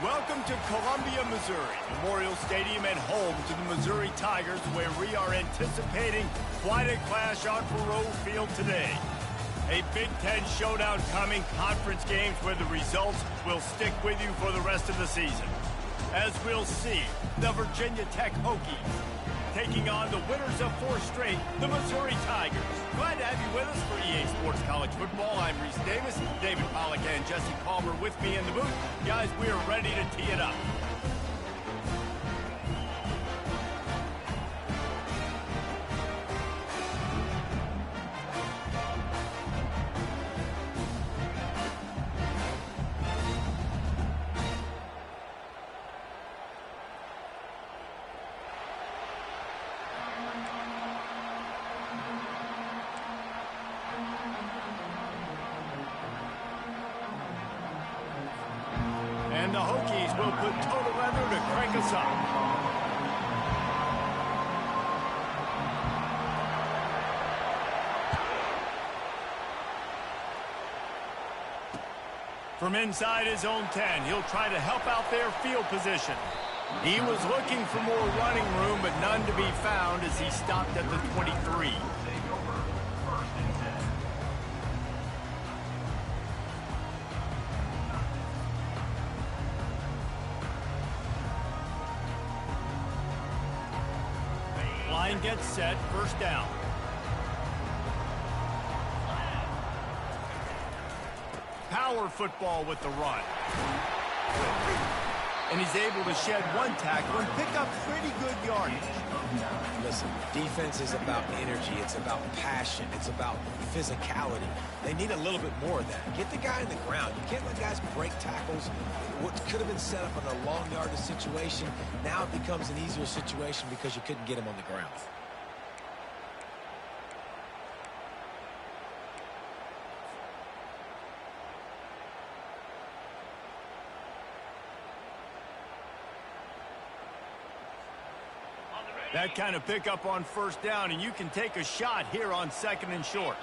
Welcome to Columbia, Missouri, Memorial Stadium and home to the Missouri Tigers, where we are anticipating quite a clash on Faroe Field today. A Big Ten showdown coming, conference games where the results will stick with you for the rest of the season. As we'll see, the Virginia Tech Hokies taking on the winners of 4 straight, the Missouri Tigers. Glad to have you with us for EA Sports College Football. I'm Reese Davis, David Pollack and Jesse Palmer with me in the booth. Guys, we are ready to tee it up. And the Hokies will put total leather to crank us up. From inside his own 10, he'll try to help out their field position. He was looking for more running room, but none to be found as he stopped at the 23. Line gets set, first down. Power football with the run. And he's able to shed 1 tackle and pick up pretty good yardage. Listen, defense is about energy. It's about passion. It's about physicality. They need a little bit more of that. Get the guy in the ground. You can't let guys break tackles. What could have been set up in a long yardage situation, now it becomes an easier situation because you couldn't get him on the ground. That kind of pickup on first down, and you can take a shot here on 2nd and short.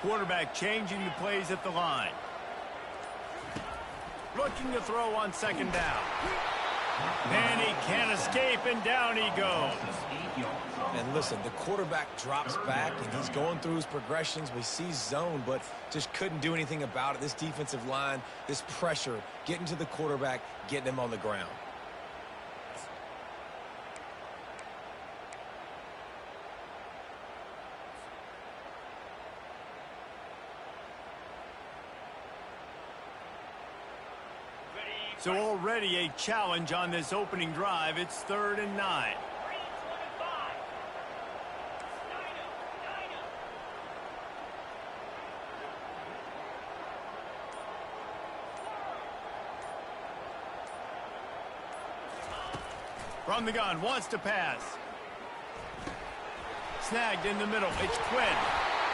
Quarterback changing the plays at the line. Looking to throw on 2nd down. And he can't escape, and down he goes. And listen, the quarterback drops back, and he's going through his progressions. We see zone, but just couldn't do anything about it. This defensive line, this pressure, getting to the quarterback, getting him on the ground. So already a challenge on this opening drive. It's 3rd and 9. From the gun, wants to pass. Snagged in the middle. It's Quinn.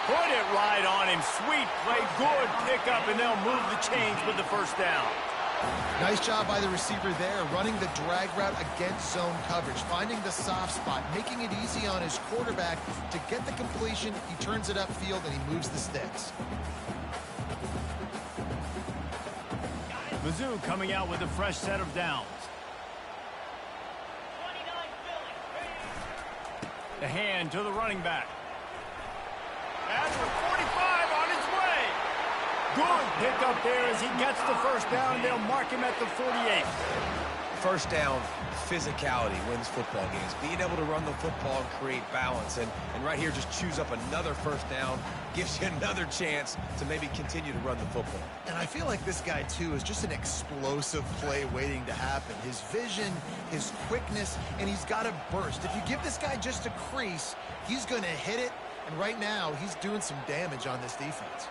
Put it right on him. Sweet play. Good pickup, and they'll move the chains with the first down. Nice job by the receiver there, running the drag route against zone coverage, finding the soft spot, making it easy on his quarterback to get the completion. He turns it upfield, and he moves the sticks. Mizzou coming out with a fresh set of downs. The hand to the running back. And the 45 on his way. Good pickup there as he gets the first down. They'll mark him at the 48. First down, physicality wins football games. Being able to run the football and create balance. And right here, just choose up another first down. Gives you another chance to maybe continue to run the football. And I feel like this guy, too, is just an explosive play waiting to happen. His vision, his quickness, and he's got a burst. If you give this guy just a crease, he's going to hit it. And right now, he's doing some damage on this defense.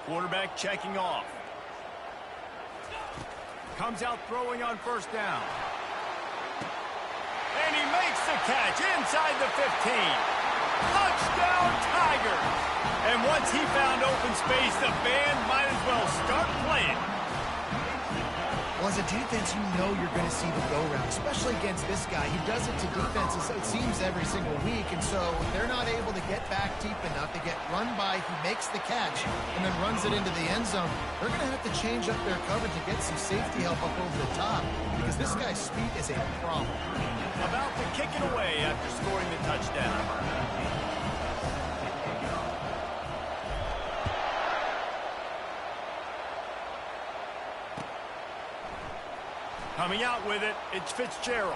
Quarterback checking off. Comes out throwing on first down. And he makes the catch inside the 15. Touchdown, Tigers! And once he found open space, the band might as well start playing. Well, as a defense, you know you're going to see the go-round, especially against this guy. He does it to defenses, it seems, every single week, and so if they're not able to get back deep enough to get run by, he makes the catch and then runs it into the end zone. They're going to have to change up their coverage and get some safety help up over the top because this guy's speed is a problem. About to kick it away after scoring the touchdown. Coming out with it, it's Fitzgerald.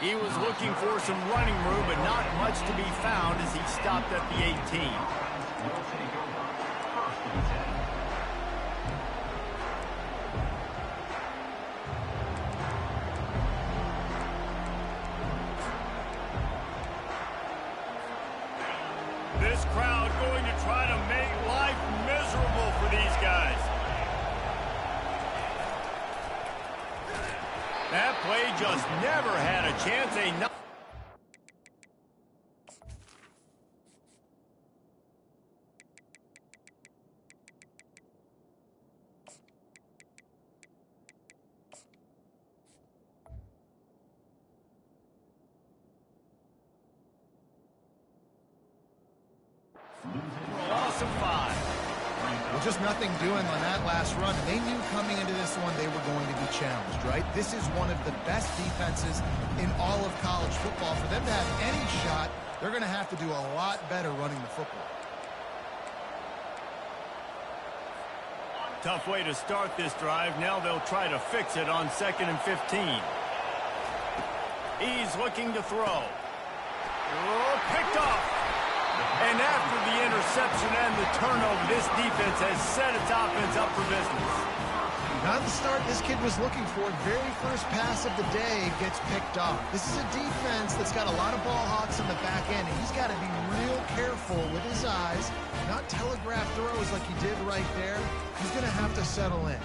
He was looking for some running room, but not much to be found as he stopped at the 18. This crowd going to try to make life miserable for these guys. That play just never had a chance. Loss of 5. Well, just nothing doing on that last run. They knew coming into this one they were going to be challenged, right? This is one of the best defenses in all of college football. For them to have any shot, they're going to have to do a lot better running the football. Tough way to start this drive. Now they'll try to fix it on 2nd and 15. He's looking to throw. Oh, picked off. And after the interception and the turnover, this defense has set its offense up for business. Not the start this kid was looking for. Very first pass of the day gets picked off. This is a defense that's got a lot of ball hawks on the back end, and he's got to be real careful with his eyes, not telegraph throws like he did right there. He's going to have to settle in.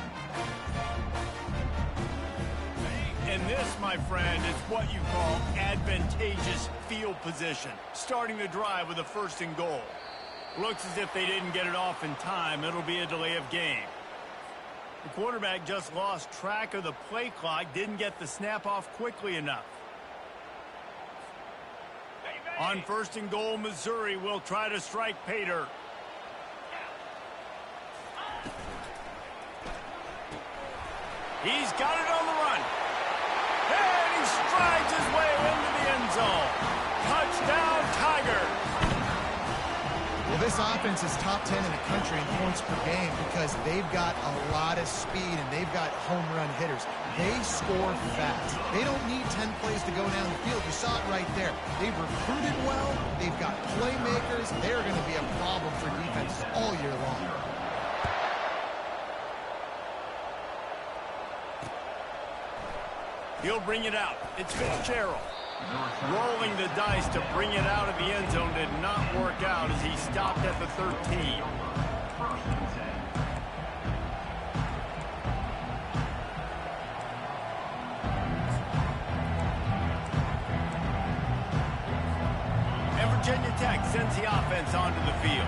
And this, my friend, is what you call advantageous field position. Starting the drive with a 1st and goal. Looks as if they didn't get it off in time. It'll be a delay of game. The quarterback just lost track of the play clock, didn't get the snap off quickly enough. On 1st and goal, Missouri will try to strike pay dirt. He's got it on the run. And he strides his way into the end zone. Touchdown, Tiger. Well, this offense is top 10 in the country in points per game because they've got a lot of speed and they've got home run hitters. They score fast. They don't need 10 plays to go down the field. You saw it right there. They've recruited well. They've got playmakers. They're going to be a problem for defenses all year long. He'll bring it out. It's Fitzgerald. Rolling the dice to bring it out of the end zone did not work out as he stopped at the 13. And Virginia Tech sends the offense onto the field.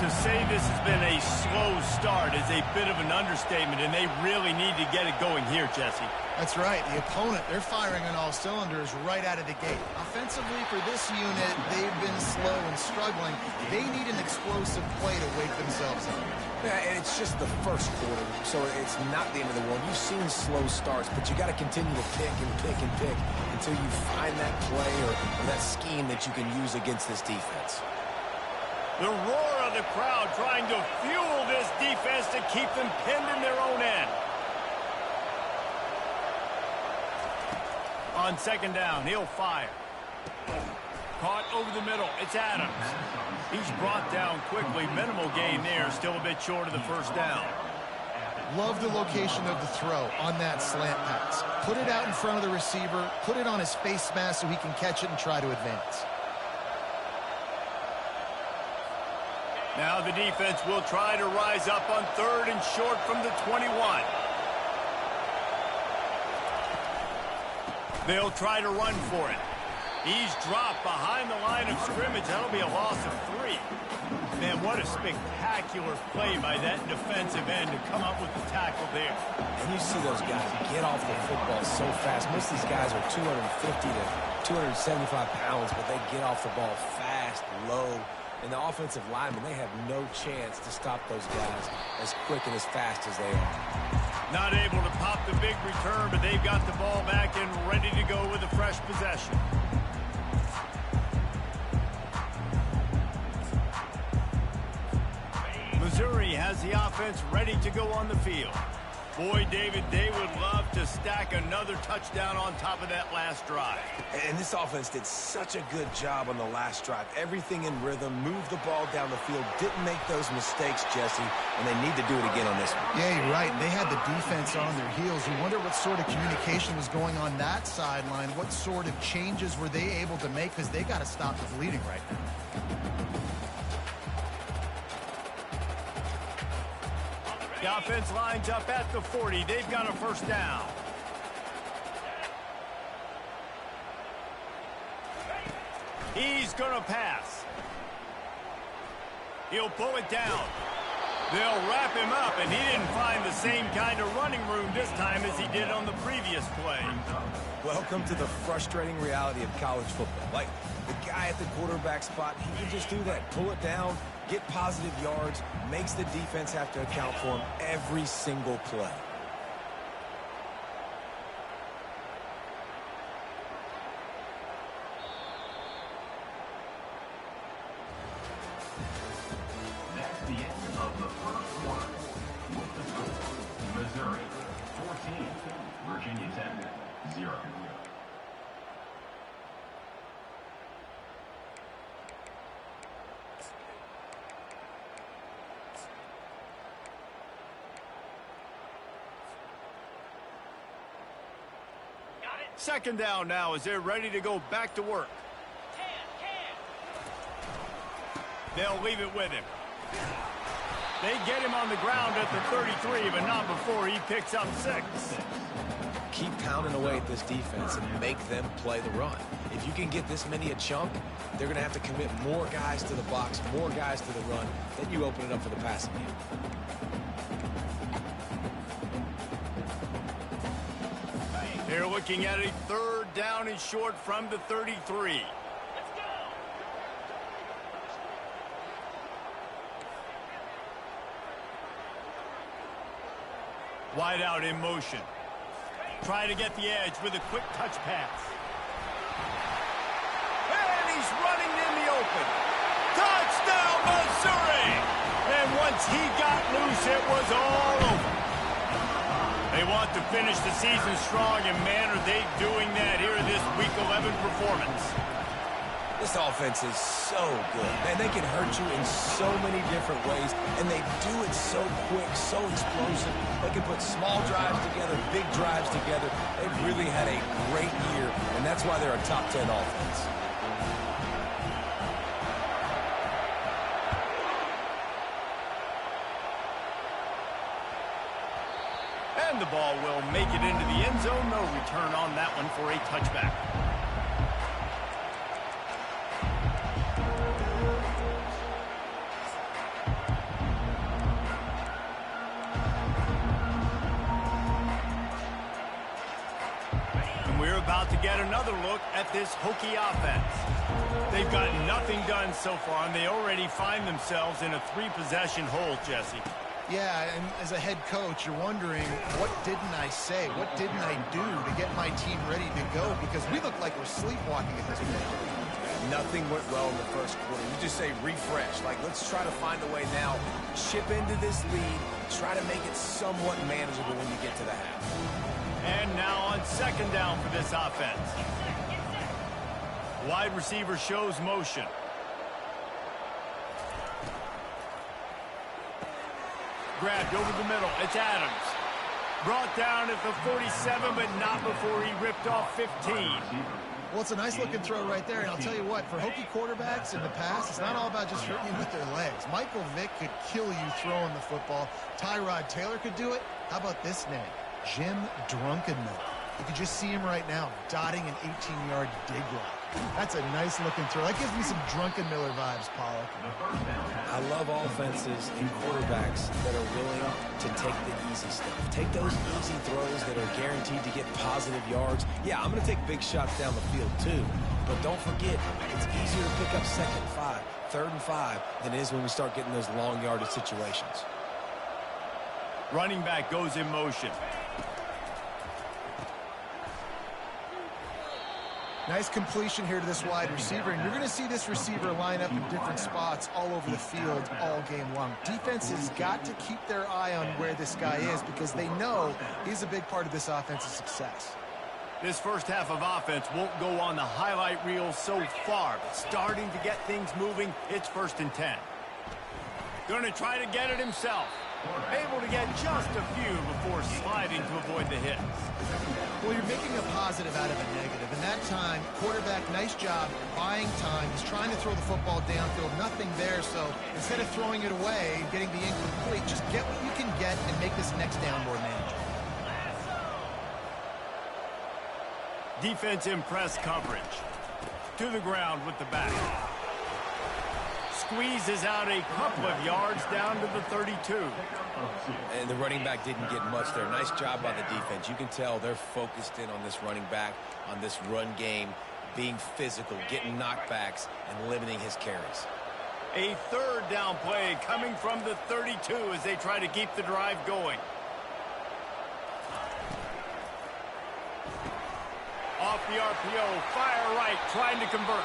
To say this has been a slow start is a bit of an understatement, and they really need to get it going here, Jesse. That's right. The opponent, they're firing on all cylinders right out of the gate. Offensively, for this unit, they've been slow and struggling. They need an explosive play to wake themselves up. Yeah, and it's just the first quarter, so it's not the end of the world. You've seen slow starts, but you got to continue to pick and pick and pick until you find that play or that scheme that you can use against this defense. The roar of the crowd trying to fuel this defense to keep them pinned in their own end. On 2nd down, he'll fire. Caught over the middle. It's Adams. He's brought down quickly. Minimal gain there. Still a bit short of the 1st down. Love the location of the throw on that slant pass. Put it out in front of the receiver. Put it on his face mask so he can catch it and try to advance. Now the defense will try to rise up on 3rd and short from the 21. They'll try to run for it. He's dropped behind the line of scrimmage. That'll be a loss of 3. Man, what a spectacular play by that defensive end to come up with the tackle there. And you see those guys get off the football so fast. Most of these guys are 250 to 275 pounds, but they get off the ball fast, low. And the offensive linemen, they have no chance to stop those guys as quick and as fast as they are. Not able to pop the big return, but they've got the ball back and ready to go with a fresh possession. Missouri has the offense ready to go on the field. Boy, David, they would love to stack another touchdown on top of that last drive. And this offense did such a good job on the last drive. Everything in rhythm, moved the ball down the field, didn't make those mistakes, Jesse, and they need to do it again on this one. Yeah, you're right. They had the defense on their heels. You wonder what sort of communication was going on that sideline. What sort of changes were they able to make, because they got to stop the bleeding right now. The offense lines up at the 40. They've got a first down. He's going to pass. He'll pull it down. They'll wrap him up, and he didn't find the same kind of running room this time as he did on the previous play. Welcome to the frustrating reality of college football. Like, the guy at the quarterback spot, he can just do that. Pull it down, get positive yards, makes the defense have to account for him every single play. That's the end of the first quarter. With the score, Missouri 14, Virginia Tech 0. Second down now as they're ready to go back to work. They'll leave it with him. They get him on the ground at the 33, but not before he picks up 6. Keep pounding away at this defense and make them play the run. If you can get this many a chunk, they're going to have to commit more guys to the box, more guys to the run. Then you open it up for the passing game. They're looking at a third down and short from the 33. Wide out in motion. Try to get the edge with a quick touch pass. And he's running in the open. Touchdown, Missouri! And once he got loose, it was all over. They want to finish the season strong, and man, are they doing that here in this Week 11 performance. This offense is so good. Man, they can hurt you in so many different ways, and they do it so quick, so explosive. They can put small drives together, big drives together. They've really had a great year, and that's why they're a top 10 offense. And the ball will make it into the end zone. No return on that one for a touchback. And we're about to get another look at this Hokie offense. They've got nothing done so far, and they already find themselves in a 3-possession hole, Jesse. Yeah, and as a head coach, you're wondering, what didn't I say? What didn't I do to get my team ready to go? Because we look like we're sleepwalking at this point. Nothing went well in the first quarter. You just say refresh. Like, let's try to find a way now. Chip into this lead. Try to make it somewhat manageable when you get to the half. And now on second down for this offense. Wide receiver shows motion. Grabbed over the middle. It's Adams. Brought down at the 47, but not before he ripped off 15. Well, it's a nice-looking throw right there, and I'll tell you what, for Hokie quarterbacks in the past, it's not all about just hurting you with their legs. Michael Vick could kill you throwing the football. Tyrod Taylor could do it. How about this name? Jim Drunkenmilk. You can just see him right now, dotting an 18-yard dig route. That's a nice looking throw. That gives me some Drunken Miller vibes, Pollock. I love offenses and quarterbacks that are willing to take the easy stuff. Take those easy throws that are guaranteed to get positive yards. Yeah, I'm going to take big shots down the field too. But don't forget, it's easier to pick up 2nd and 5, 3rd and 5 than it is when we start getting those long yardage situations. Running back goes in motion. Nice completion here to this wide receiver, and you're going to see this receiver line up in different spots all over the field all game long. Defense has got to keep their eye on where this guy is because they know he's a big part of this offense's success. This first half of offense won't go on the highlight reel so far, but starting to get things moving, it's 1st and 10. Going to try to get it himself. Able to get just a few before sliding to avoid the hit. Well, you're making a positive out of a negative. And that time, quarterback, nice job buying time. He's trying to throw the football downfield. Nothing there, so instead of throwing it away, getting the incomplete, just get what you can get and make this next down more manageable. Defense in press coverage. To the ground with the back. Squeezes out a couple of yards down to the 32. And the running back didn't get much there. Nice job by the defense. You can tell they're focused in on this running back, on this run game, being physical, getting knockbacks, and limiting his carries. A 3rd down play coming from the 32 as they try to keep the drive going. Off the RPO, fire right, trying to convert.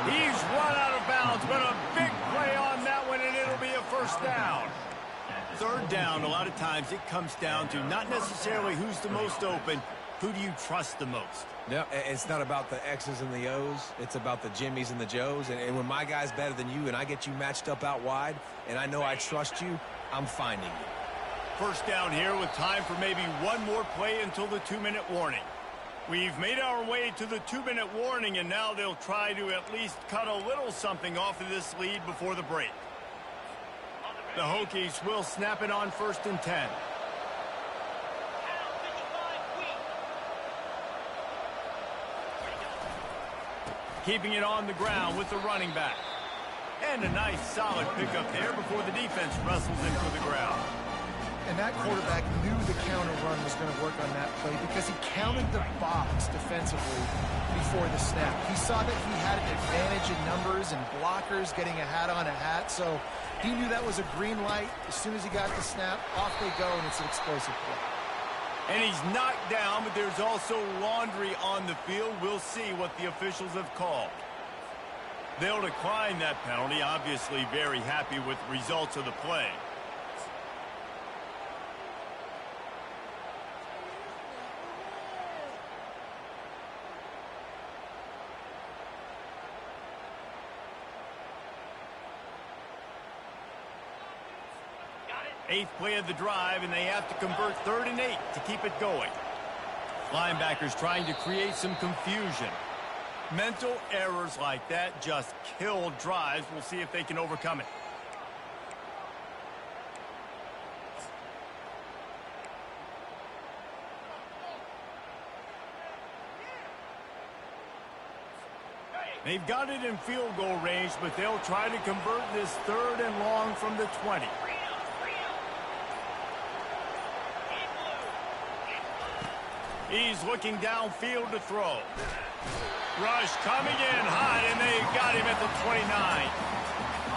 He's run out of bounds, but a big play on that one, and it'll be a 1st down. 3rd down, a lot of times it comes down to not necessarily who's the most open, who do you trust the most? No, it's not about the X's and the O's. It's about the Jimmies and the Joes. And when my guy's better than you and I get you matched up out wide, and I know I trust you, I'm finding you. 1st down here with time for maybe one more play until the 2-minute warning. We've made our way to the 2-minute warning, and now they'll try to at least cut a little something off of this lead before the break. The Hokies will snap it on 1st and 10. Keeping it on the ground with the running back. And a nice solid pickup there before the defense wrestles into the ground. And that quarterback knew the counter run was going to work on that play because he counted the box defensively before the snap. He saw that he had an advantage in numbers and blockers getting a hat on a hat, so he knew that was a green light. As soon as he got the snap, off they go, and it's an explosive play. And he's knocked down, but there's also laundry on the field. We'll see what the officials have called. They'll decline that penalty, obviously very happy with the results of the play. Eighth play of the drive, and they have to convert 3rd and 8 to keep it going. Linebackers trying to create some confusion. Mental errors like that just kill drives. We'll see if they can overcome it. They've got it in field goal range, but they'll try to convert this 3rd and long from the 20. He's looking downfield to throw. Rush coming in hot, and they got him at the 29.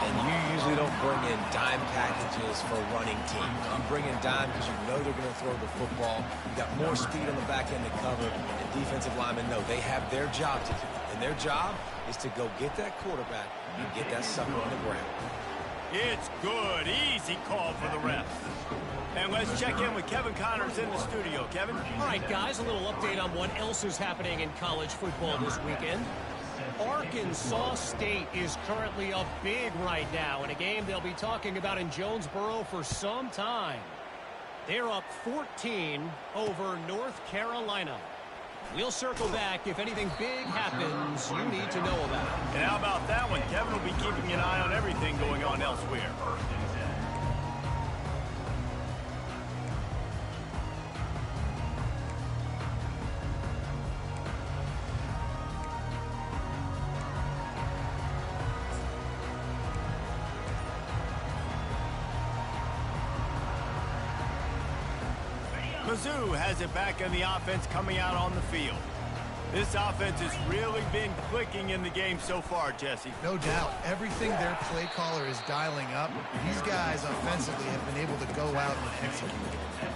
And you usually don't bring in dime packages for running teams. You bring in dime because you know they're going to throw the football. You got more speed on the back end to cover, and defensive linemen know they have their job to do. And their job is to go get that quarterback and get that sucker on the ground. It's good. Easy call for the refs. And let's check in with Kevin Connors in the studio. Kevin? All right, guys, a little update on what else is happening in college football this weekend. Arkansas State is currently up big right now in a game they'll be talking about in Jonesboro for some time. They're up 14 over North Carolina. We'll circle back if anything big happens you need to know about. And how about that one? Kevin will be keeping an eye on everything going on elsewhere. Mizzou has it back in the offense coming out on the field. This offense has really been clicking in the game so far, Jesse. No doubt. Everything their play caller is dialing up, these guys offensively have been able to go out and execute.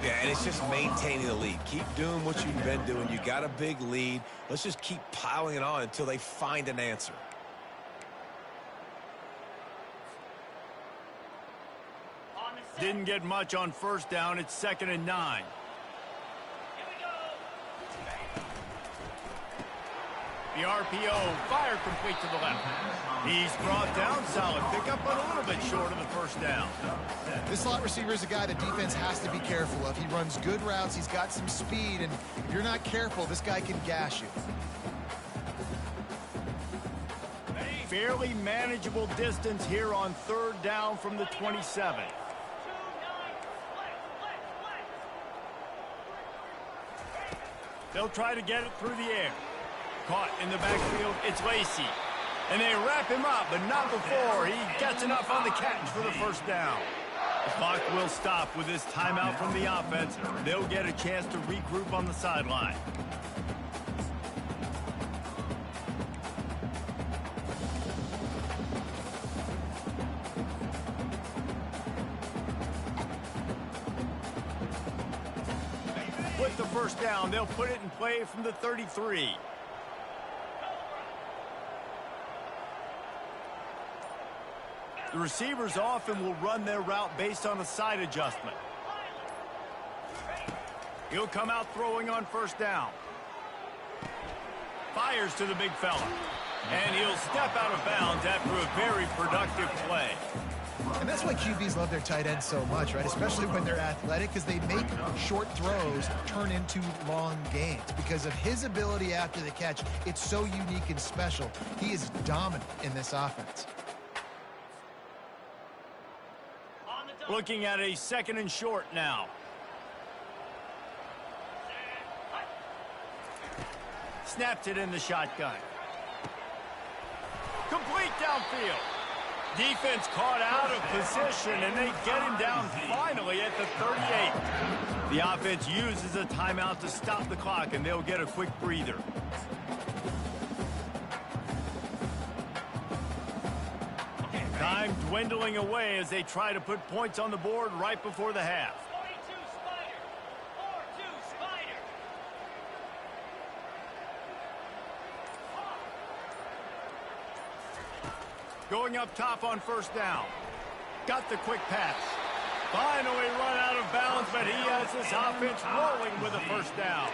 Yeah, and it's just maintaining the lead. Keep doing what you've been doing. You got a big lead. Let's just keep piling it on until they find an answer. Didn't get much on first down. It's 2nd and 9. The RPO, fire complete to the left. He's brought down, solid pickup, but a little bit short of the first down. This slot receiver is a guy the defense has to be careful of. He runs good routes, he's got some speed, and if you're not careful, this guy can gash you. Fairly manageable distance here on 3rd down from the 27. They'll try to get it through the air. Caught in the backfield, it's Lacey. And they wrap him up, but not before he gets enough on the catch for the first down. The clock will stop with this timeout from the offense. They'll get a chance to regroup on the sideline. With the first down, they'll put it in play from the 33. The receivers often will run their route based on a side adjustment. He'll come out throwing on first down. Fires to the big fella. And he'll step out of bounds after a very productive play. And that's why QBs love their tight ends so much, right? Especially when they're athletic, because they make short throws turn into long gains. Because of his ability after the catch, it's so unique and special. He is dominant in this offense. Looking at a 2nd and short now. Snapped it in the shotgun. Complete downfield. Defense caught out of position, and they get him down finally at the 38. The offense uses a timeout to stop the clock, and they'll get a quick breather. Time dwindling away as they try to put points on the board right before the half. 42 Spider. 4-2 Spider. Going up top on first down. Got the quick pass. Finally run out of bounds, but he has this offense rolling with a first down.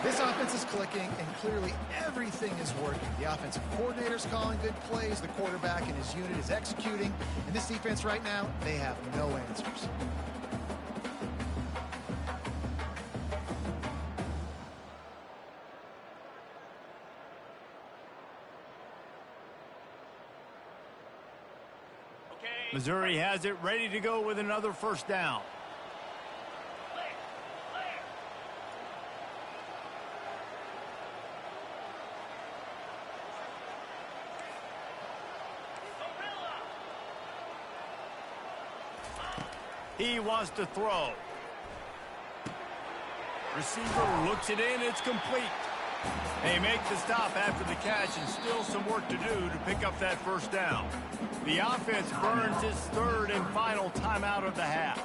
This offense is clicking, and clearly everything is working. The offensive coordinator's calling good plays, the quarterback and his unit is executing, and this defense right now, they have no answers. Missouri has it ready to go with another first down. He wants to throw. Receiver looks it in. It's complete. They make the stop after the catch, and still some work to do to pick up that first down. The offense burns its 3rd and final timeout of the half.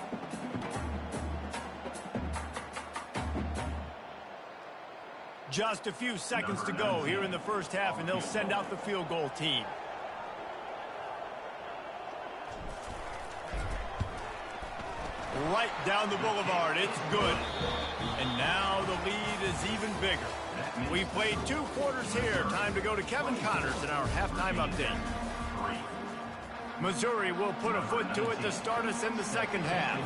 Just a few seconds to go here in the first half, and they'll send out the field goal team. Right down the boulevard. It's good. And now the lead is even bigger. We played 2 quarters here. Time to go to Kevin Connors in our halftime update. Missouri will put a foot to it to start us in the second half.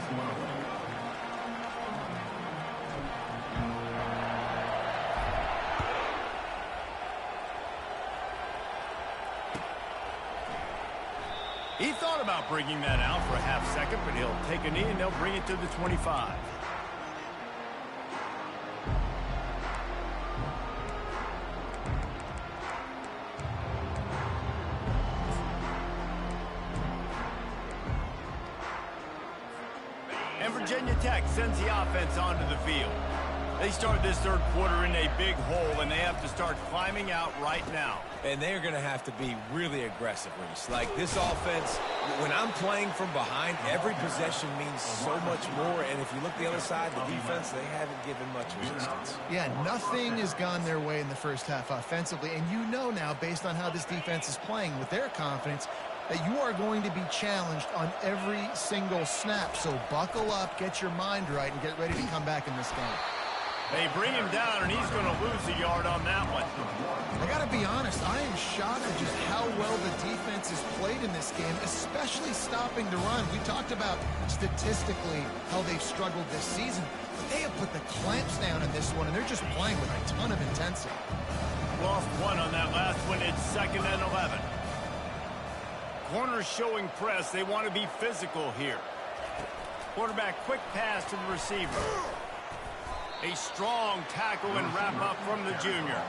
He thought about bringing that out for a half second, but he'll take a knee and they'll bring it to the 25. And Virginia Tech sends the offense onto the field. They start this third quarter in a big hole, and they have to start climbing out right now. And they're going to have to be really aggressive, Reese. Like, this offense, when I'm playing from behind, every possession means so much more. And if you look the other side, the defense, they haven't given much resistance. Yeah, nothing has gone their way in the first half offensively. And you know now, based on how this defense is playing with their confidence, that you are going to be challenged on every single snap. So buckle up, get your mind right, and get ready to come back in this game. They bring him down, and he's going to lose a yard on that one. I got to be honest, I am shocked at just how well the defense has played in this game, especially stopping the run. We talked about statistically how they've struggled this season, but they have put the clamps down in this one, and they're just playing with a ton of intensity. Lost one on that last one. It's 2nd and 11. Corners showing press. They want to be physical here. Quarterback, quick pass to the receiver. A strong tackle and wrap up from the junior.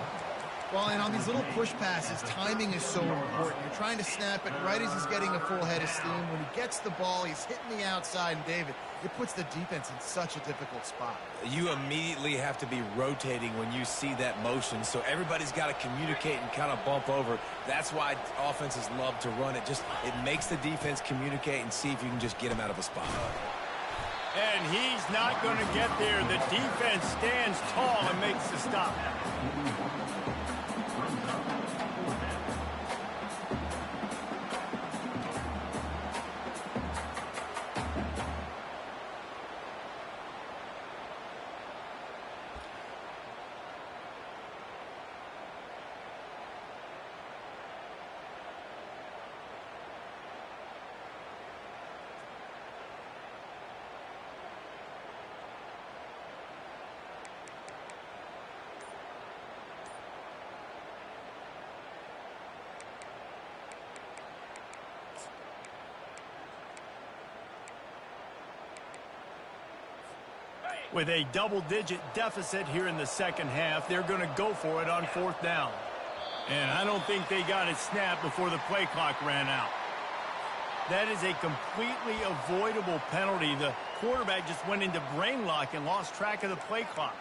Well, and on these little push passes, timing is so important. You're trying to snap it right as he's getting a full head of steam. When he gets the ball, he's hitting the outside, and David, it puts the defense in such a difficult spot. You immediately have to be rotating when you see that motion, so everybody's got to communicate and kind of bump over. That's why offenses love to run it. It makes the defense communicate and see if you can just get him out of a spot. And he's not going to get there. The defense stands tall and makes the stop. With a double-digit deficit here in the second half, they're going to go for it on 4th down. And I don't think they got it snapped before the play clock ran out. That is a completely avoidable penalty. The quarterback just went into brain lock and lost track of the play clock.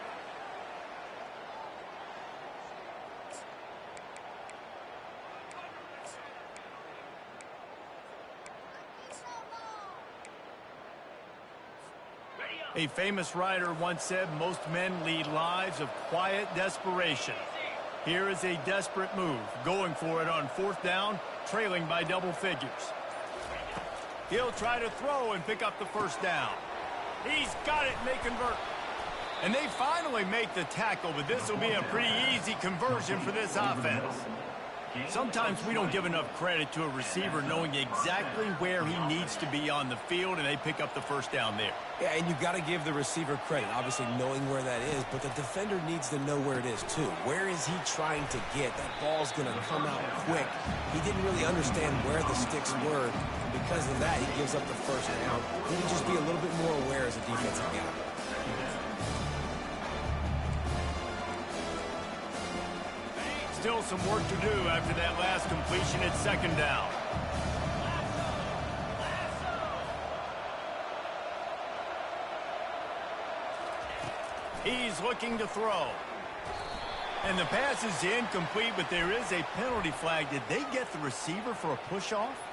A famous writer once said, most men lead lives of quiet desperation. Here is a desperate move, going for it on 4th down, trailing by double figures. He'll try to throw and pick up the first down. He's got it, and they convert. And they finally make the tackle, but this will be a pretty easy conversion for this offense. Sometimes we don't give enough credit to a receiver knowing exactly where he needs to be on the field, and they pick up the first down there. Yeah, and you've got to give the receiver credit, obviously knowing where that is, but the defender needs to know where it is too. Where is he trying to get? That ball's going to come out quick. He didn't really understand where the sticks were, and because of that, he gives up the first down. He can just be a little bit more aware as a defensive guy. Still some work to do after that last completion at 2nd down. He's looking to throw. And the pass is incomplete, but there is a penalty flag. Did they get the receiver for a push-off?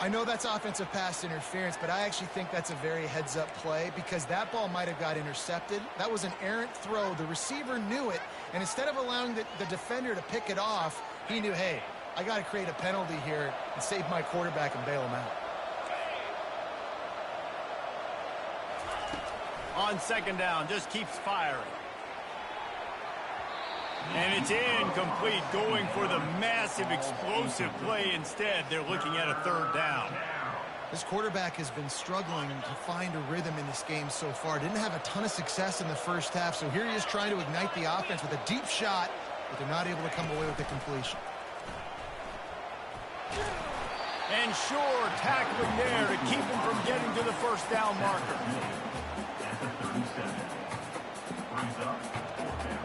I know that's offensive pass interference, but I actually think that's a very heads-up play because that ball might have got intercepted. That was an errant throw. The receiver knew it, and instead of allowing the defender to pick it off, he knew, hey, I got to create a penalty here and save my quarterback and bail him out. On 2nd down, just keeps firing. And it's incomplete, going for the massive explosive play instead. They're looking at a 3rd down. This quarterback has been struggling to find a rhythm in this game so far. Didn't have a ton of success in the first half, so here he is trying to ignite the offense with a deep shot, but they're not able to come away with the completion. And sure, tackling there to keep him from getting to the first down marker. At the 37. Brings up 4th down.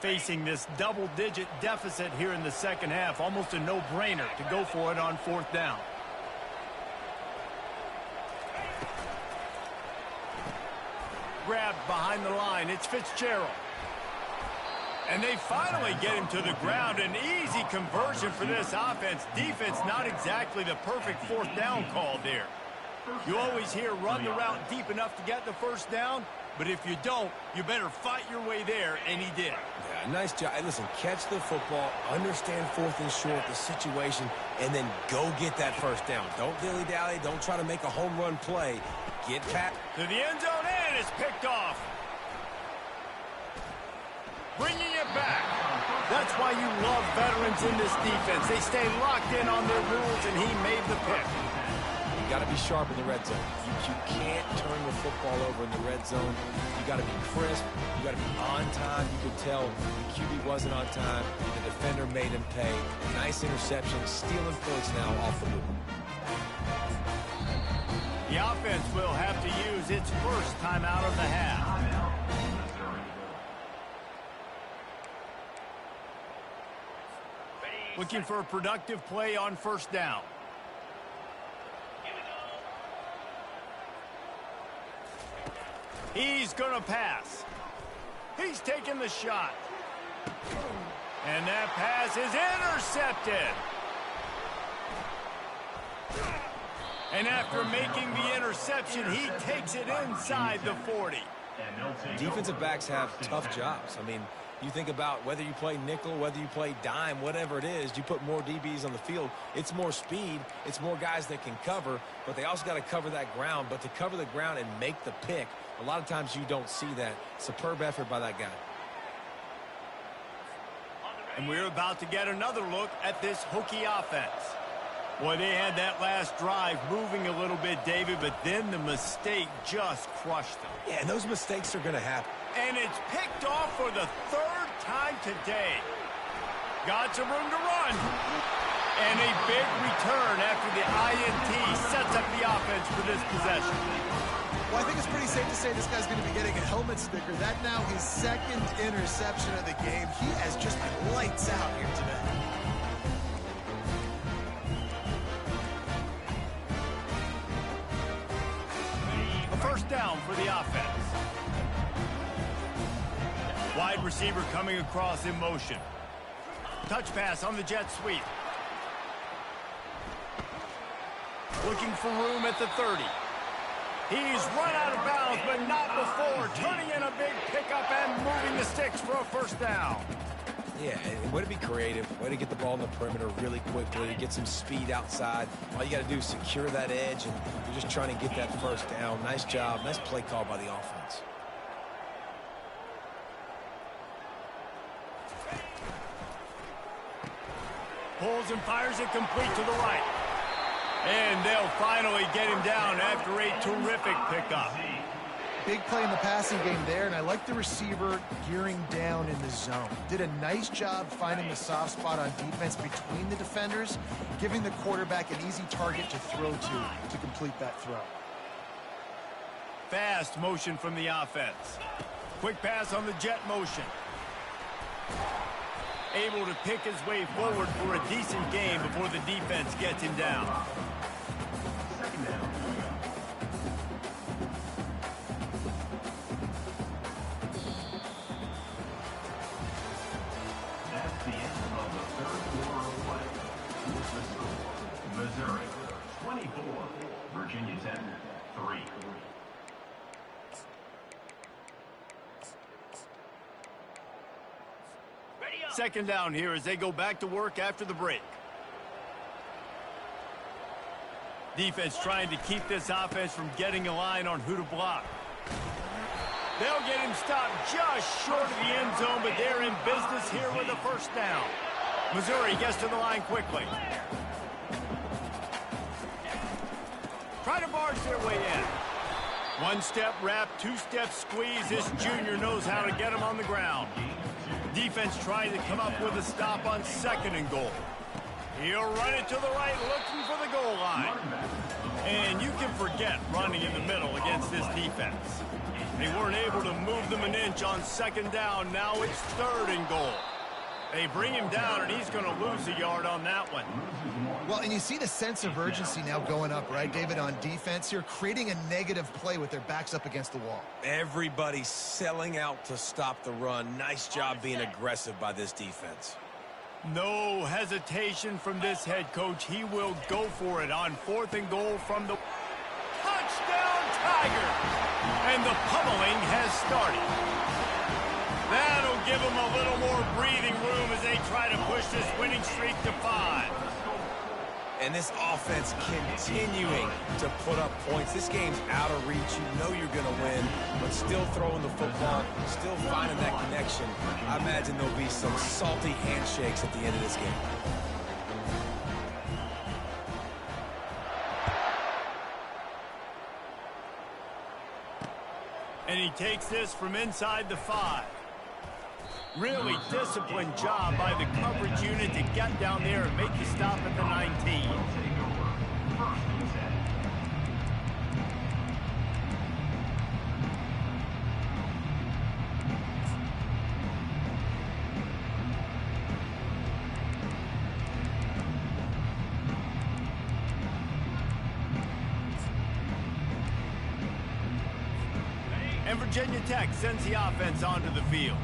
facing this double-digit deficit here in the second half. Almost a no-brainer to go for it on fourth down. Grabbed behind the line. It's Fitzgerald. And they finally get him to the ground. An easy conversion for this offense. Defense, not exactly the perfect fourth down call there. You always hear run the route deep enough to get the first down, but if you don't, you better fight your way there, and he did. Yeah, nice job. Hey, listen, catch the football, understand fourth and short, the situation, and then go get that first down. Don't dilly-dally. Don't try to make a home run play. Get Pat to the end zone, and it's picked off. Bringing it back. That's why you love veterans in this defense. They stay locked in on their rules, and he made the pick. You got to be sharp in the red zone. You can't turn the football over in the red zone. You got to be crisp. You got to be on time. You could tell the QB wasn't on time. The defender made him pay. Nice interception, stealing points now off the board. The offense will have to use its first timeout of the half. Looking for a productive play on first down. He's going to pass. He's taking the shot. And that pass is intercepted. And after making the interception, he takes it inside the 40. Defensive backs have tough jobs. I mean, you think about whether you play nickel, whether you play dime, whatever it is, you put more DBs on the field. It's more speed. It's more guys that can cover, but they also got to cover that ground. But to cover the ground and make the pick, a lot of times you don't see that. Superb effort by that guy. And we're about to get another look at this Hokie offense. Boy, they had that last drive moving a little bit, David, but then the mistake just crushed them. Yeah, and those mistakes are going to happen. And it's picked off for the third time today. Got some room to run. And a big return after the INT sets up the offense for this possession. Well, I think it's pretty safe to say this guy's going to be getting a helmet sticker. That now his second interception of the game. He has just been lights out here today. A first down for the offense. Wide receiver coming across in motion. Touch pass on the jet sweep. Looking for room at the 30. He's run out of bounds, but not before. Turning in a big pickup and moving the sticks for a first down. Yeah, and way to be creative. Way to get the ball in the perimeter really quickly. To get some speed outside. All you got to do is secure that edge, and you're just trying to get that first down. Nice job. Nice play call by the offense. Pulls and fires it complete to the right. And they'll finally get him down after a terrific pickup. Big play in the passing game there, and I like the receiver gearing down in the zone. Did a nice job finding the soft spot on defense between the defenders, giving the quarterback an easy target to throw to complete that throw. Fast motion from the offense. Quick pass on the jet motion. Able to pick his way forward for a decent game before the defense gets him down. Second down. That's the end of the third quarter of play. With the score, Missouri 24, Virginia Tech 3. Second down here as they go back to work after the break. Defense trying to keep this offense from getting a line on who to block. They'll get him stopped just short of the end zone, but they're in business here with a first down. Missouri gets to the line quickly. Try to barge their way in. One-step wrap, two-step squeeze. This junior knows how to get him on the ground. Defense trying to come up with a stop on second and goal. He'll run it to the right, looking for the goal line. And you can forget running in the middle against this defense. They weren't able to move them an inch on second down. Now it's 3rd and goal. They bring him down, and he's going to lose a yard on that one. Well, and you see the sense of urgency now going up, right, David, on defense here, creating a negative play with their backs up against the wall. Everybody's selling out to stop the run. Nice job being aggressive by this defense. No hesitation from this head coach. He will go for it on 4th and goal from the touchdown Tigers. And the pummeling has started. That'll give them a little more breathing room as they try to push this winning streak to 5. And this offense continuing to put up points. This game's out of reach. You know you're going to win, but still throwing the football, still finding that connection. I imagine there'll be some salty handshakes at the end of this game. And he takes this from inside the 5. Really disciplined job by the coverage unit to get down there and make the stop at the 19. And Virginia Tech sends the offense onto the field.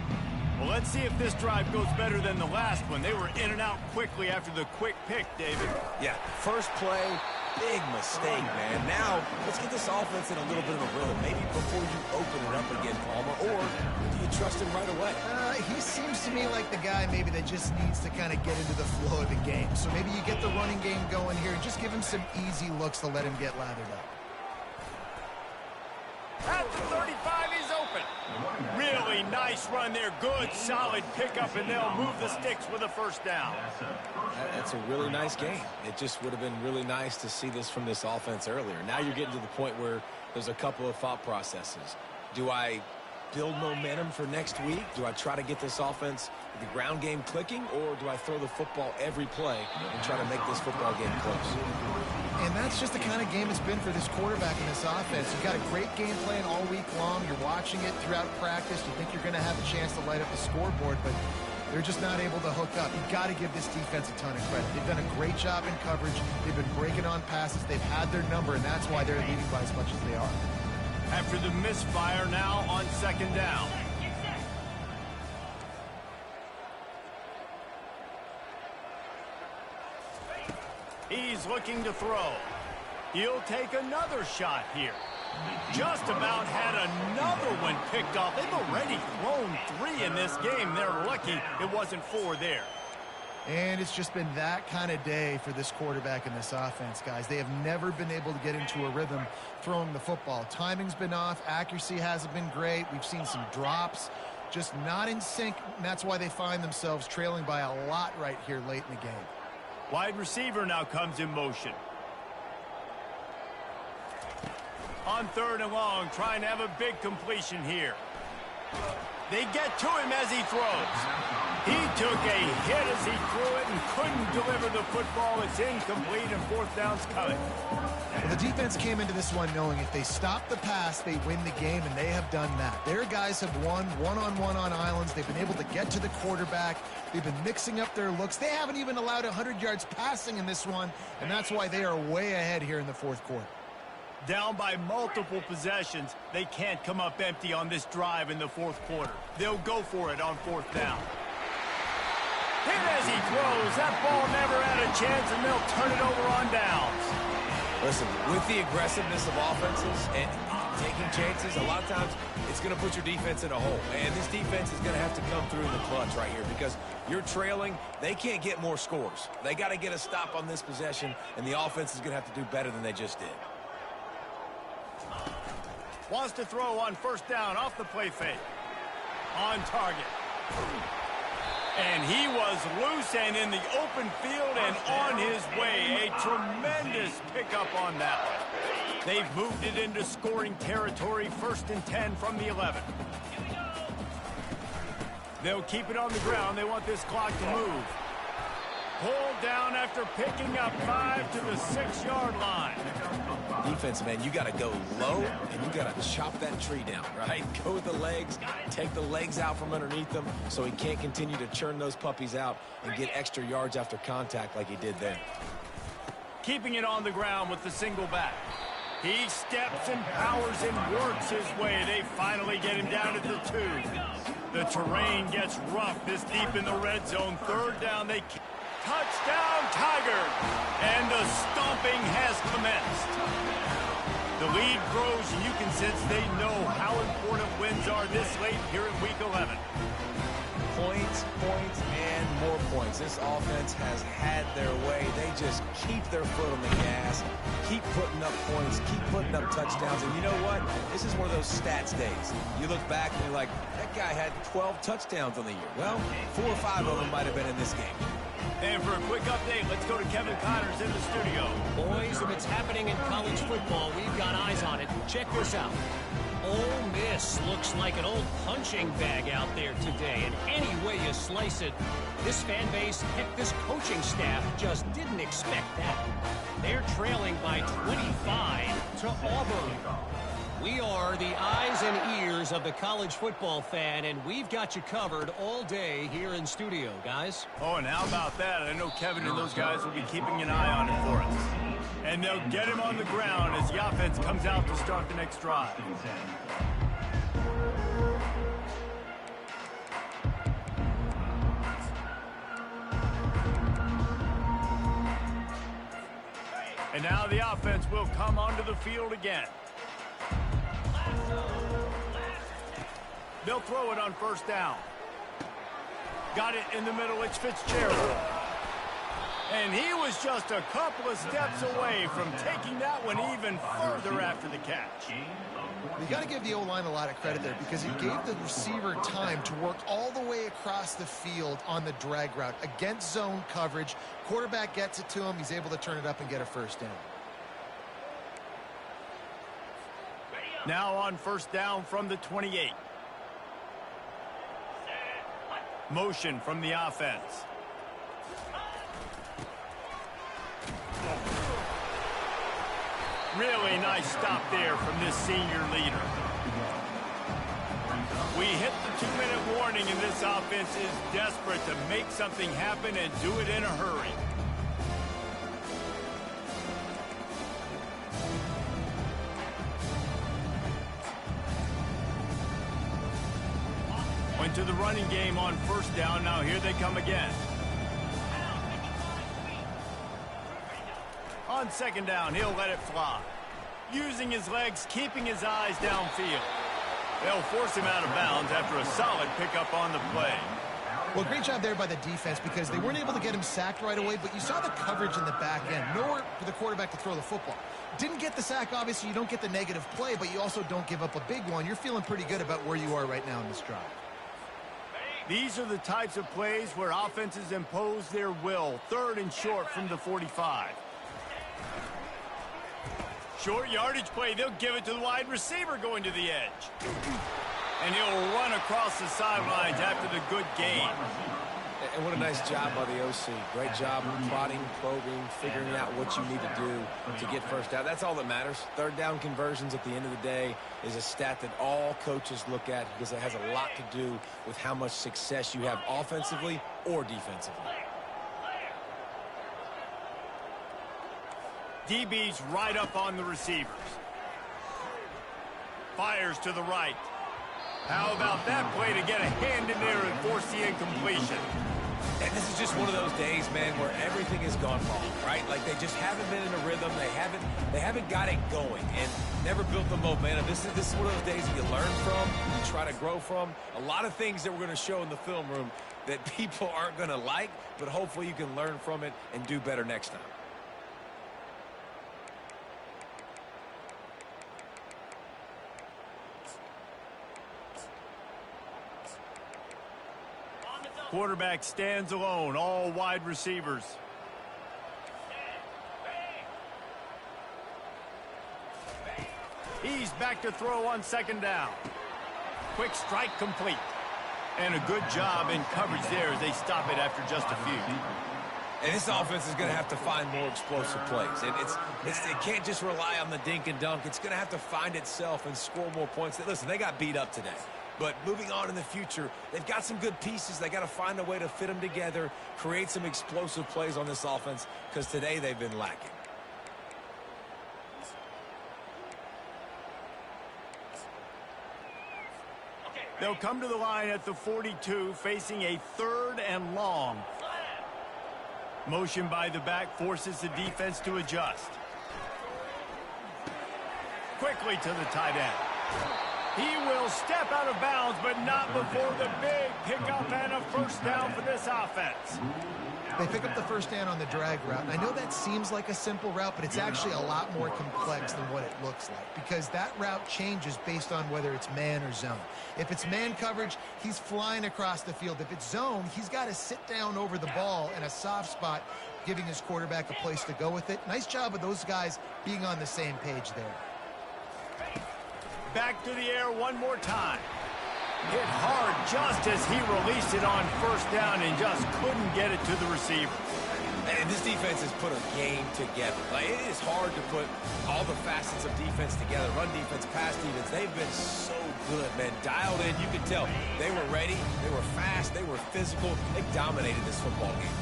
Well, let's see if this drive goes better than the last one. They were in and out quickly after the quick pick, David. Yeah, first play, big mistake, man. Now, let's get this offense in a little bit of a rhythm. Maybe before you open it up again, Palmer, or do you trust him right away? He seems to me like the guy maybe that just needs to kind of get into the flow of the game. So maybe you get the running game going here and just give him some easy looks to let him get lathered up. At the 35, he's open. Really nice run there. Good, solid pickup, and they'll move the sticks with a 1st down. That's a really nice game. It just would have been really nice to see this from this offense earlier. Now you're getting to the point where there's a couple of thought processes. Do I build momentum for next week? Do I try to get this offense, the ground game clicking, or do I throw the football every play and try to make this football game close? And that's just the kind of game it's been for this quarterback in this offense. You've got a great game plan all week long. You're watching it throughout practice. You think you're going to have a chance to light up the scoreboard, but they're just not able to hook up. You've got to give this defense a ton of credit. They've done a great job in coverage. They've been breaking on passes. They've had their number, and that's why they're leading by as much as they are. After the misfire, now on 2nd down. He's looking to throw. He'll take another shot here. Just about had another one picked off. They've already thrown 3 in this game. They're lucky it wasn't 4 there. And it's just been that kind of day for this quarterback in this offense, guys. They have never been able to get into a rhythm throwing the football. Timing's been off. Accuracy hasn't been great. We've seen some drops. Just not in sync, and that's why they find themselves trailing by a lot right here late in the game. Wide receiver now comes in motion. On 3rd and long, trying to have a big completion here. They get to him as he throws. He took a hit as he threw it and couldn't deliver the football. It's incomplete, and 4th down's coming. Well, the defense came into this one knowing if they stop the pass, they win the game, and they have done that. Their guys have won one-on-one on islands. They've been able to get to the quarterback. They've been mixing up their looks. They haven't even allowed 100 yards passing in this one, and that's why they are way ahead here in the 4th quarter. Down by multiple possessions, they can't come up empty on this drive in the 4th quarter. They'll go for it on 4th down. Hit as he throws. That ball never had a chance, and they'll turn it over on downs. Listen, with the aggressiveness of offenses and taking chances, a lot of times it's going to put your defense in a hole. And this defense is going to have to come through in the clutch right here because you're trailing. They can't get more scores. They got to get a stop on this possession, and the offense is going to have to do better than they just did. Wants to throw on 1st down off the play fake. On target. And he was loose and in the open field and on his way. A tremendous pickup on that one. They've moved it into scoring territory. 1st and 10 from the 11. They'll keep it on the ground. They want this clock to move. Pulled down after picking up 5 to the 6-yard line. Defense, man, you got to go low, and you got to chop that tree down, right? Go with the legs, take the legs out from underneath them so he can't continue to churn those puppies out and get extra yards after contact like he did there. Keeping it on the ground with the single back. He steps and powers and works his way. They finally get him down to the 2. The terrain gets rough this deep in the red zone. Third down, touchdown, Tigers! And the stomping has commenced. The lead grows, and you can sense they know how important wins are this late here in Week 11. Points, and more points. This offense has had their way. They just keep their foot on the gas, keep putting up points, keep putting up touchdowns. And you know what? This is one of those stats days. You look back and you're like, that guy had 12 touchdowns on the year. Well, 4 or 5 of them might have been in this game. And for a quick update, let's go to Kevin Connors in the studio. Boys, if it's happening in college football, we've got eyes on it. Check this out. Ole Miss looks like an old punching bag out there today. And any way you slice it, this fan base, heck, this coaching staff just didn't expect that. They're trailing by 25 to Auburn. We are the eyes and ears of the college football fan, and we've got you covered all day here in studio, guys. Oh, and how about that? I know Kevin and those guys will be keeping an eye on it for us. And they'll get him on the ground as the offense comes out to start the next drive. And now the offense will come onto the field again. They'll throw it on first down. Got it in the middle. It's Fitzgerald. And he was just a couple of steps away from taking that one even further after the catch. You got to give the O-line a lot of credit there because he gave the receiver time to work all the way across the field on the drag route against zone coverage. Quarterback gets it to him. He's able to turn it up and get a first down. Now on first down from the 28. Motion from the offense. Really nice stop there from this senior leader. We hit the 2-minute warning, and this offense is desperate to make something happen and do it in a hurry. Went to the running game on first down. Now here they come again. On second down, he'll let it fly. Using his legs, keeping his eyes downfield. They'll force him out of bounds after a solid pickup on the play. Well, great job there by the defense because they weren't able to get him sacked right away, but you saw the coverage in the back end. Nowhere for the quarterback to throw the football. Didn't get the sack, obviously. You don't get the negative play, but you also don't give up a big one. You're feeling pretty good about where you are right now in this drive. These are the types of plays where offenses impose their will. Third and short from the 45. Short yardage play. They'll give it to the wide receiver going to the edge. And he'll run across the sidelines after the good gain. And what a nice job by the OC. Great job plotting, probing, figuring out what you need to do to get first down. That's all that matters. Third down conversions at the end of the day is a stat that all coaches look at because it has a lot to do with how much success you have offensively or defensively. DB's right up on the receivers. Fires to the right. How about that play to get a hand in there and force the incompletion? And this is just one of those days, man, where everything has gone wrong, right? Like they just haven't been in a rhythm. They haven't got it going and never built the momentum. This is one of those days that you learn from, you try to grow from. A lot of things that we're going to show in the film room that people aren't going to like, but hopefully you can learn from it and do better next time. Quarterback stands alone, all wide receivers. He's back to throw on second down. Quick strike complete. And a good job in coverage there as they stop it after just a few. And this offense is going to have to find more explosive plays. It can't just rely on the dink and dunk. It's going to have to find itself and score more points. Listen, they got beat up today. But moving on in the future, they've got some good pieces. They got to find a way to fit them together, create some explosive plays on this offense, because today they've been lacking. They'll come to the line at the 42, facing a 3rd and long. Motion by the back forces the defense to adjust. Quickly to the tight end. He will step out of bounds, but not before the big pickup and a first down for this offense. They pick up the first down on the drag route. I know that seems like a simple route, but it's actually a lot more complex than what it looks like, because that route changes based on whether it's man or zone. If it's man coverage, he's flying across the field. If it's zone, he's got to sit down over the ball in a soft spot, giving his quarterback a place to go with it. Nice job of those guys being on the same page there. Back to the air one more time. Hit hard just as he released it on first down and just couldn't get it to the receiver. And this defense has put a game together. Like, it is hard to put all the facets of defense together. Run defense, pass defense. They've been so good, man. Dialed in. You could tell they were ready. They were fast. They were physical. They dominated this football game.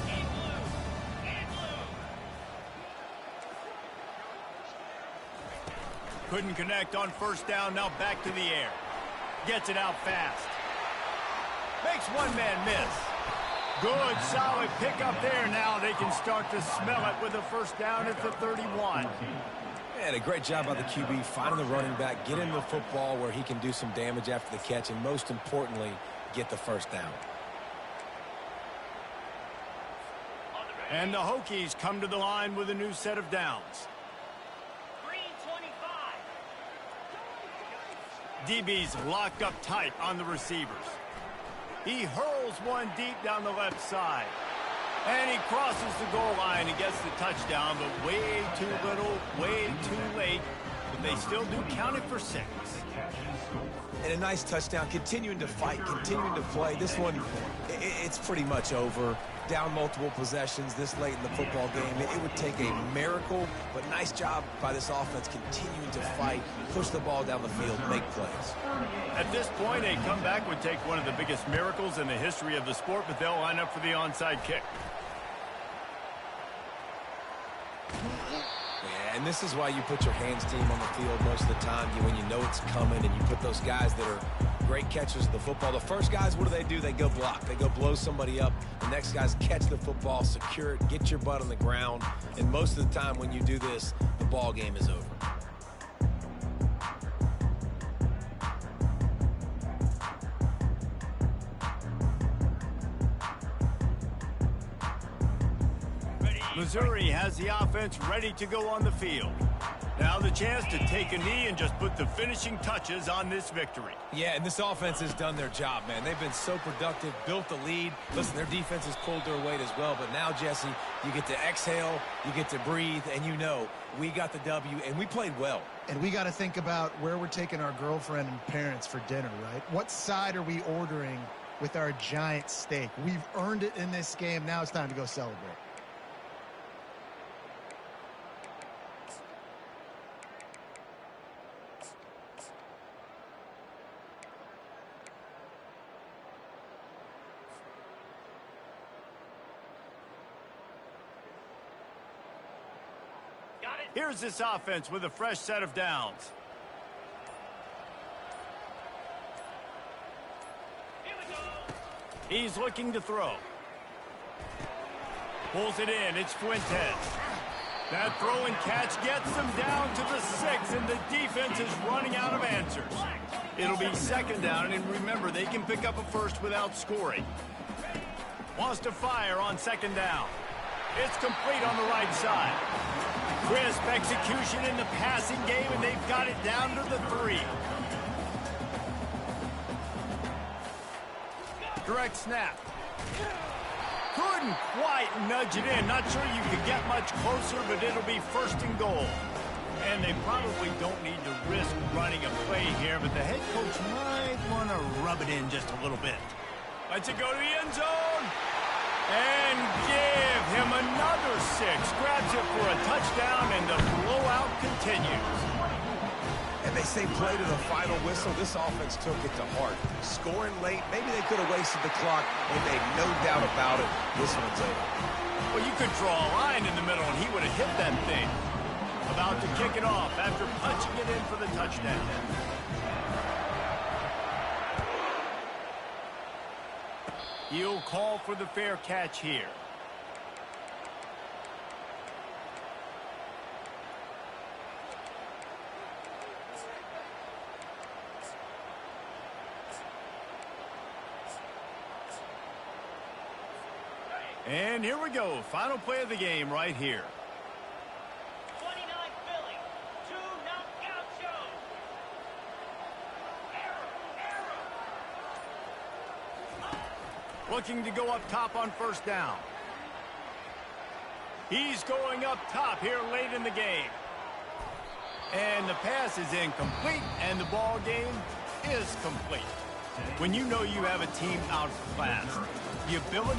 Couldn't connect on first down. Now back to the air. Gets it out fast. Makes one man miss. Good, solid pickup there. Now they can start to smell it with a first down at the 31. And a great job by the QB finding the running back, get him the football where he can do some damage after the catch, and most importantly, get the first down. And the Hokies come to the line with a new set of downs. Green 25. DB's locked up tight on the receivers. He hurls one deep down the left side. And he crosses the goal line and gets the touchdown, but way too little, way too late. But they still do count it for 6. And a nice touchdown, continuing to fight, continuing to play. This one, it's pretty much over. Down multiple possessions this late in the football game. It would take a miracle, but nice job by this offense continuing to fight, push the ball down the field, make plays. At this point, a comeback would take one of the biggest miracles in the history of the sport, but they'll line up for the onside kick. Yeah, and this is why you put your hands team on the field most of the time, when you know it's coming, and you put those guys that are great catchers of the football. The first guys, what do? They go block. They go blow somebody up. The next guys catch the football, secure it, get your butt on the ground. And most of the time when you do this, the ball game is over. Missouri has the offense ready to go on the field. Now the chance to take a knee and just put the finishing touches on this victory. Yeah, and this offense has done their job, man. They've been so productive, built the lead. Listen, their defense has pulled their weight as well. But now, Jesse, you get to exhale, you get to breathe, and you know we got the W, and we played well. And we got to think about where we're taking our girlfriend and parents for dinner, right? What side are we ordering with our giant steak? We've earned it in this game. Now it's time to go celebrate. Here's this offense with a fresh set of downs. Here we go. He's looking to throw. Pulls it in. It's Fuentes. That throw and catch gets them down to the 6, and the defense is running out of answers. It'll be second down, and remember, they can pick up a first without scoring. Wants to fire on second down. It's complete on the right side. Crisp execution in the passing game, and they've got it down to the 3. Direct snap. Couldn't quite nudge it in. Not sure you could get much closer, but it'll be first and goal. And they probably don't need to risk running a play here, but the head coach might want to rub it in just a little bit. Let's it go to the end zone. And give him another 6. Grabs it for a touchdown, and the blowout continues. And they say play to the final whistle. This offense took it to heart. Scoring late, maybe they could have wasted the clock. They made no doubt about it. This one's over. Well, you could draw a line in the middle, and he would have hit that thing. About to kick it off after punching it in for the touchdown. He'll call for the fair catch here. And here we go. Final play of the game right here. 29 Philly. 2 knockout shows. Error. Looking to go up top on first down. He's going up top here late in the game. And the pass is incomplete, and the ball game is complete. When you know you have a team outclassed, the ability